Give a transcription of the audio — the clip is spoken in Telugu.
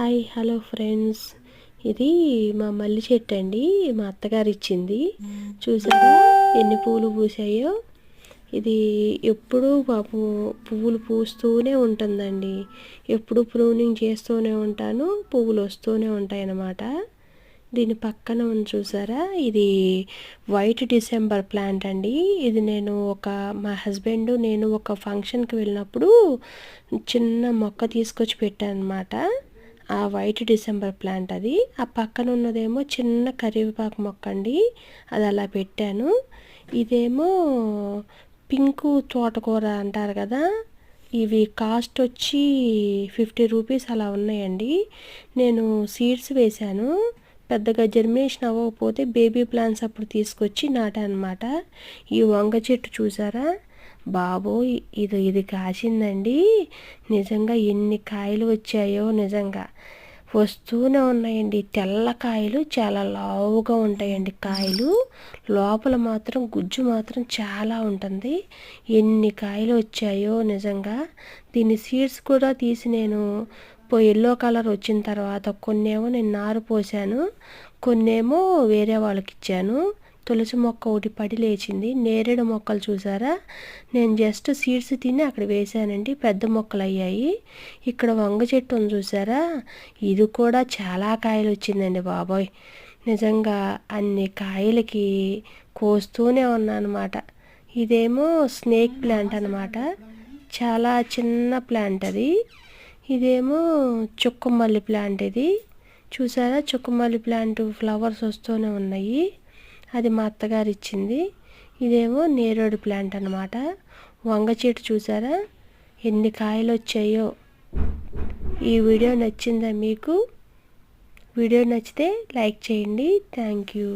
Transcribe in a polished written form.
Hello friends. ఇది మా మల్లి చెట్టు అండి. మా అత్తగారు ఇచ్చింది. చూసారా ఎన్ని పూలు పూసాయో. ఇది ఎప్పుడూ పువ్వులు పూస్తూనే ఉంటుందండి. ఎప్పుడు ప్రూనింగ్ చేస్తూనే ఉంటాను, పువ్వులు వస్తూనే ఉంటాయి అన్నమాట. దీని పక్కన ఉంది చూసారా, ఇది వైట్ డిసెంబర్ ప్లాంట్ అండి. ఇది మా హస్బెండ్ నేను ఒక ఫంక్షన్కి వెళ్ళినప్పుడు చిన్న మొక్క తీసుకొచ్చి పెట్టాను అన్నమాట. ఆ వైట్ డిసెంబర్ ప్లాంట్ అది. ఆ పక్కన ఉన్నదేమో చిన్న కరివేపాకు మొక్క అండి, అది అలా పెట్టాను. ఇదేమో పింకు తోటకూర అంటారు కదా, ఇవి కాస్ట్ వచ్చి 50 రూపీస్ అలా ఉన్నాయండి. నేను సీడ్స్ వేశాను, పెద్దగా జర్మినేషన్ అవ్వకపోతే బేబీ ప్లాంట్స్ అప్పుడు తీసుకొచ్చి నాటాను అన్నమాట. ఈ వంగ చెట్టు చూసారా బాబోయ్, ఇది కాసిందండి. నిజంగా ఎన్ని కాయలు వచ్చాయో, నిజంగా వస్తూనే ఉన్నాయండి. తెల్ల కాయలు చాలా లావుగా ఉంటాయండి కాయలు. లోపల మాత్రం గుజ్జు మాత్రం చాలా ఉంటుంది. ఎన్ని కాయలు వచ్చాయో నిజంగా. దీని సీడ్స్ కూడా తీసి నేను ఎల్లో కలర్ వచ్చిన తర్వాత కొన్నేమో నేను నారు పోసాను, కొన్నేమో వేరే వాళ్ళకి ఇచ్చాను. తులసి మొక్క ఒకటి పడి లేచింది. నేరేడు మొక్కలు చూసారా, నేను జస్ట్ సీడ్స్ తిని అక్కడ వేసానండి, పెద్ద మొక్కలు అయ్యాయి. ఇక్కడ వంగ చెట్టు ఉంది చూసారా, ఇది కూడా చాలా కాయలు వచ్చిందండి బాబోయ్. నిజంగా అన్ని కాయలకి కోస్తూనే ఉన్నానమాట. ఇదేమో స్నేక్ ప్లాంట్ అనమాట, చాలా చిన్న ప్లాంట్ అది. ఇదేమో చుక్కమల్లి ప్లాంట్. ఇది చూసారా, చుక్కమల్లి ప్లాంట్ ఫ్లవర్స్ వస్తూనే ఉన్నాయి. అది మా అత్తగారు ఇచ్చింది. ఇదేమో నేరేడు ప్లాంట్ అన్నమాట. వంగ చెట్టు చూసారా ఎన్ని కాయలు వచ్చాయో. ఈ వీడియో నచ్చిందా మీకు? వీడియో నచ్చితే లైక్ చేయండి. Thank you.